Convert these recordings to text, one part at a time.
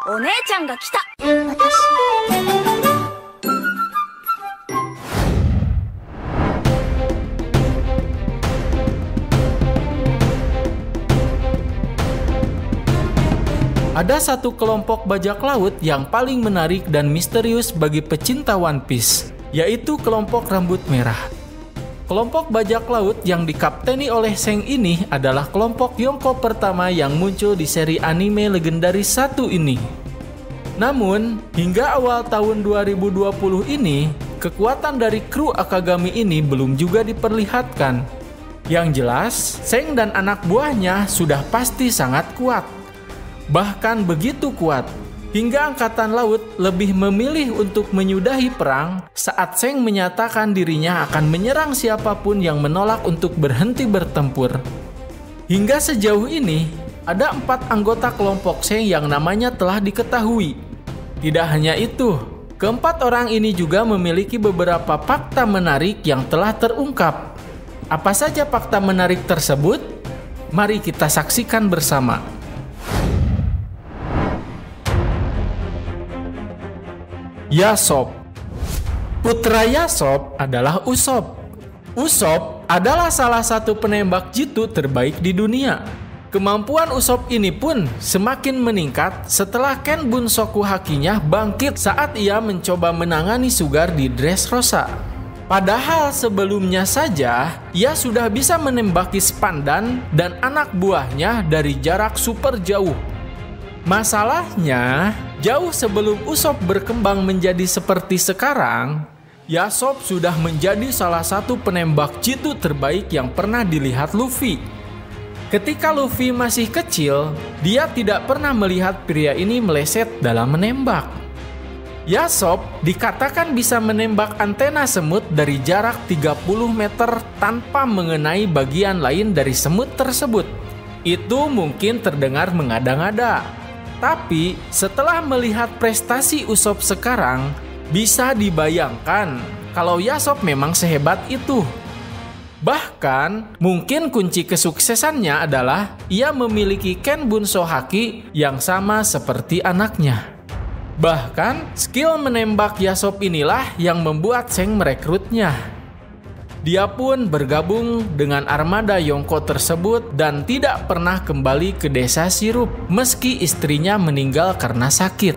お姉ちゃんが来た。Ada satu kelompok bajak laut yang paling menarik dan misterius bagi pecinta One Piece, yaitu kelompok rambut merah. Kelompok bajak laut yang dikapteni oleh Zeng ini adalah kelompok Yonko pertama yang muncul di seri anime legendaris 1 ini. Namun, hingga awal tahun 2020 ini, kekuatan dari kru Akagami ini belum juga diperlihatkan. Yang jelas, Zeng dan anak buahnya sudah pasti sangat kuat. Bahkan begitu kuat, hingga Angkatan Laut lebih memilih untuk menyudahi perang saat Zeng menyatakan dirinya akan menyerang siapapun yang menolak untuk berhenti bertempur. Hingga sejauh ini, ada 4 anggota kelompok Zeng yang namanya telah diketahui. Tidak hanya itu, keempat orang ini juga memiliki beberapa fakta menarik yang telah terungkap. Apa saja fakta menarik tersebut? Mari kita saksikan bersama. Yasop. Putra Yasop adalah Usopp. Usopp adalah salah satu penembak jitu terbaik di dunia. Kemampuan Usopp ini pun semakin meningkat setelah Ken Bunsoku Hakinya bangkit saat ia mencoba menangani Sugar di Dressrosa. Padahal sebelumnya saja, ia sudah bisa menembaki Spandan dan anak buahnya dari jarak super jauh. Masalahnya, jauh sebelum Usopp berkembang menjadi seperti sekarang, Yasop sudah menjadi salah satu penembak jitu terbaik yang pernah dilihat Luffy. Ketika Luffy masih kecil, dia tidak pernah melihat pria ini meleset dalam menembak. Yasop dikatakan bisa menembak antena semut dari jarak 30 meter tanpa mengenai bagian lain dari semut tersebut. Itu mungkin terdengar mengada-ngada. Tapi setelah melihat prestasi Usopp sekarang, bisa dibayangkan kalau Yasop memang sehebat itu. Bahkan mungkin kunci kesuksesannya adalah ia memiliki Ken Bunso Haki yang sama seperti anaknya. Bahkan skill menembak Yasop inilah yang membuat Zeng merekrutnya. Dia pun bergabung dengan armada Yonko tersebut dan tidak pernah kembali ke desa Sirup meski istrinya meninggal karena sakit.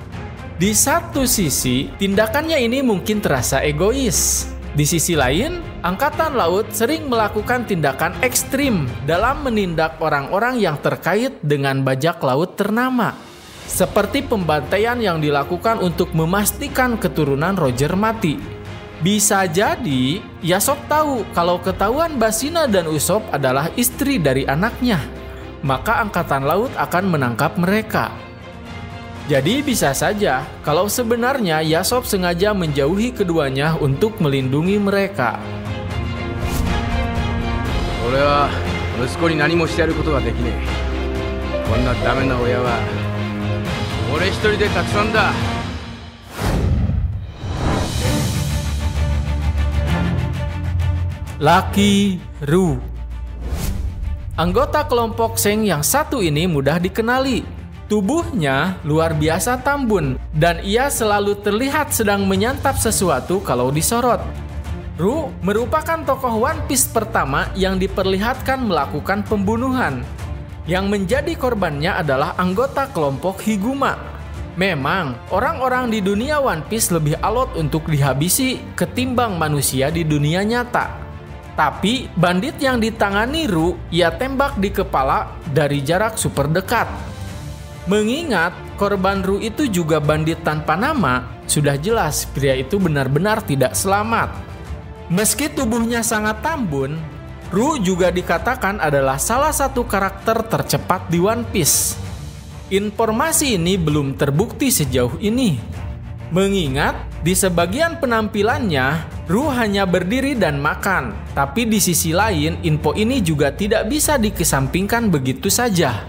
Di satu sisi, tindakannya ini mungkin terasa egois. Di sisi lain, Angkatan Laut sering melakukan tindakan ekstrim dalam menindak orang-orang yang terkait dengan bajak laut ternama. Seperti pembantaian yang dilakukan untuk memastikan keturunan Roger mati. Bisa jadi, Yasop tahu kalau ketahuan Basina dan Usopp adalah istri dari anaknya, maka Angkatan Laut akan menangkap mereka. Jadi bisa saja kalau sebenarnya Yasop sengaja menjauhi keduanya untuk melindungi mereka. 俺は息子に何もしてやることができねえ。こんなダメな親は俺一人でたくさんだ。Lucky Roux. Anggota kelompok Zeng yang satu ini mudah dikenali. Tubuhnya luar biasa tambun dan ia selalu terlihat sedang menyantap sesuatu kalau disorot. Roux merupakan tokoh One Piece pertama yang diperlihatkan melakukan pembunuhan. Yang menjadi korbannya adalah anggota kelompok Higuma. Memang, orang-orang di dunia One Piece lebih alot untuk dihabisi ketimbang manusia di dunia nyata. Tapi bandit yang ditangani Roux ia tembak di kepala dari jarak super dekat. Mengingat korban Roux itu juga bandit tanpa nama, sudah jelas pria itu benar-benar tidak selamat. Meski tubuhnya sangat tambun, Roux juga dikatakan adalah salah satu karakter tercepat di One Piece. Informasi ini belum terbukti sejauh ini. Mengingat di sebagian penampilannya, Roux hanya berdiri dan makan. Tapi di sisi lain, info ini juga tidak bisa dikesampingkan begitu saja.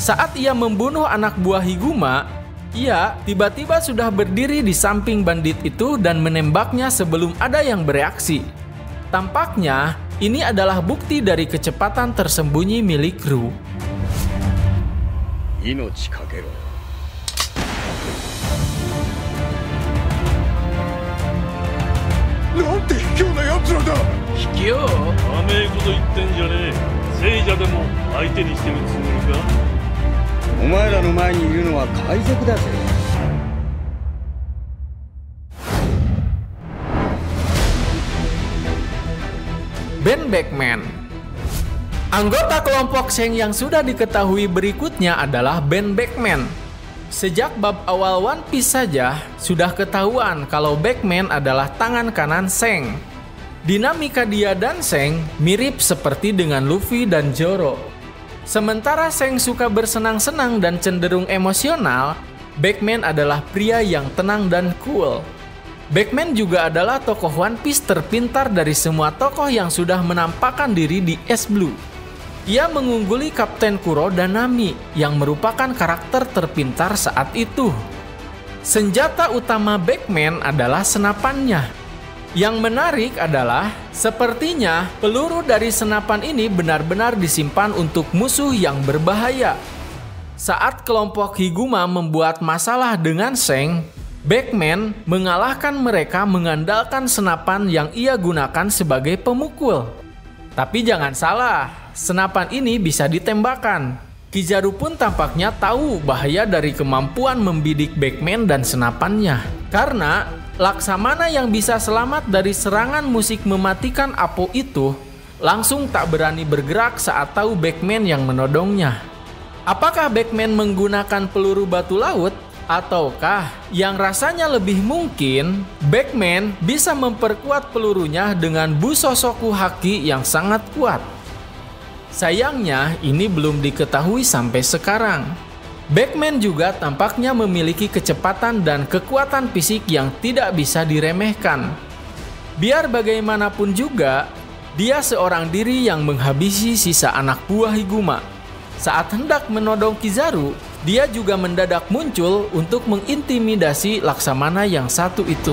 Saat ia membunuh anak buah Higuma, ia tiba-tiba sudah berdiri di samping bandit itu dan menembaknya sebelum ada yang bereaksi. Tampaknya, ini adalah bukti dari kecepatan tersembunyi milik Roux. 引きよう。甘えこと言ってんじゃねえ。聖者でも相手にしてるつもりか。お前らの前にいるのは海賊だぜ。Ben Beckman. Anggota kelompok Shang yang sudah diketahui berikutnya adalah Ben Beckman. Sejak bab awal One Piece saja, sudah ketahuan kalau Beckman adalah tangan kanan Shang. Dinamika dia dan Shang mirip seperti dengan Luffy dan Zoro. Sementara Shang suka bersenang-senang dan cenderung emosional, Beckman adalah pria yang tenang dan cool. Beckman juga adalah tokoh One Piece terpintar dari semua tokoh yang sudah menampakkan diri di East Blue. Ia mengungguli Kapten Kuro dan Nami yang merupakan karakter terpintar saat itu. Senjata utama Beckman adalah senapannya. Yang menarik adalah, sepertinya peluru dari senapan ini benar-benar disimpan untuk musuh yang berbahaya. Saat kelompok Higuma membuat masalah dengan Shang, Beckman mengalahkan mereka mengandalkan senapan yang ia gunakan sebagai pemukul. Tapi jangan salah, senapan ini bisa ditembakkan. Kizaru pun tampaknya tahu bahaya dari kemampuan membidik Beckman dan senapannya. Karena Laksamana yang bisa selamat dari serangan musik mematikan Apo itu langsung tak berani bergerak saat tahu Beckman yang menodongnya. Apakah Beckman menggunakan peluru batu laut? Ataukah yang rasanya lebih mungkin Beckman bisa memperkuat pelurunya dengan Busosoku Haki yang sangat kuat? Sayangnya ini belum diketahui sampai sekarang. Beckman juga tampaknya memiliki kecepatan dan kekuatan fisik yang tidak bisa diremehkan. Biar bagaimanapun juga, dia seorang diri yang menghabisi sisa anak buah Higuma. Saat hendak menodong Kizaru, dia juga mendadak muncul untuk mengintimidasi Laksamana yang satu itu.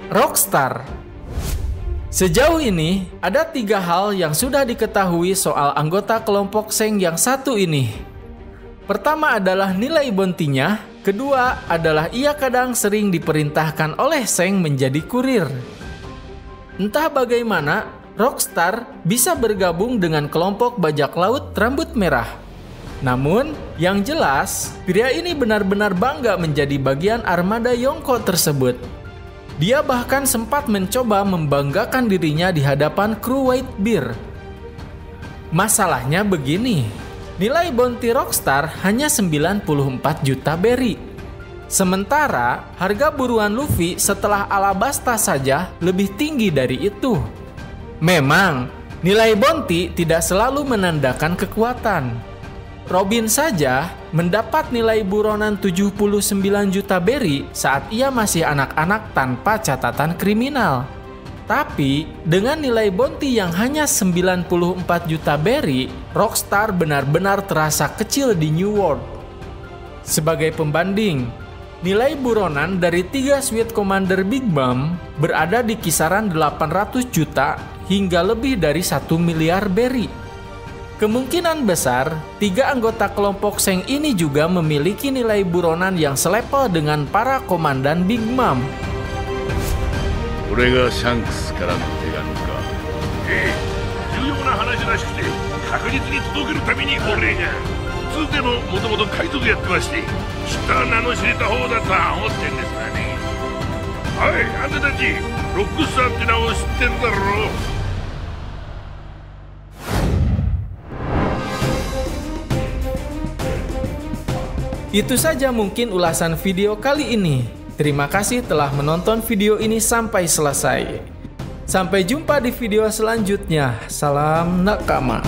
Rockstar. Sejauh ini, ada 3 hal yang sudah diketahui soal anggota kelompok Shang yang satu ini. Pertama adalah nilai bounty-nya, kedua adalah ia kadang sering diperintahkan oleh Shang menjadi kurir. Entah bagaimana, Rockstar bisa bergabung dengan kelompok bajak laut rambut merah. Namun, yang jelas, pria ini benar-benar bangga menjadi bagian armada Yonko tersebut. Dia bahkan sempat mencoba membanggakan dirinya di hadapan kru Whitebeard. Masalahnya begini, nilai bounty Rockstar hanya 94 juta berry. Sementara harga buruan Luffy setelah Alabasta saja lebih tinggi dari itu. Memang, nilai bounty tidak selalu menandakan kekuatan. Robin saja mendapat nilai buronan 79 juta berry saat ia masih anak-anak tanpa catatan kriminal. Tapi, dengan nilai bounty yang hanya 94 juta berry, Rockstar benar-benar terasa kecil di New World. Sebagai pembanding, nilai buronan dari 3 Sweet Commander Big Mom berada di kisaran 800 juta hingga lebih dari 1 miliar berry. Kemungkinan besar, 3 anggota kelompok Shang ini juga memiliki nilai buronan yang selevel dengan para komandan Big Mom. Itu saja mungkin ulasan video kali ini. Terima kasih telah menonton video ini sampai selesai. Sampai jumpa di video selanjutnya. Salam nakama.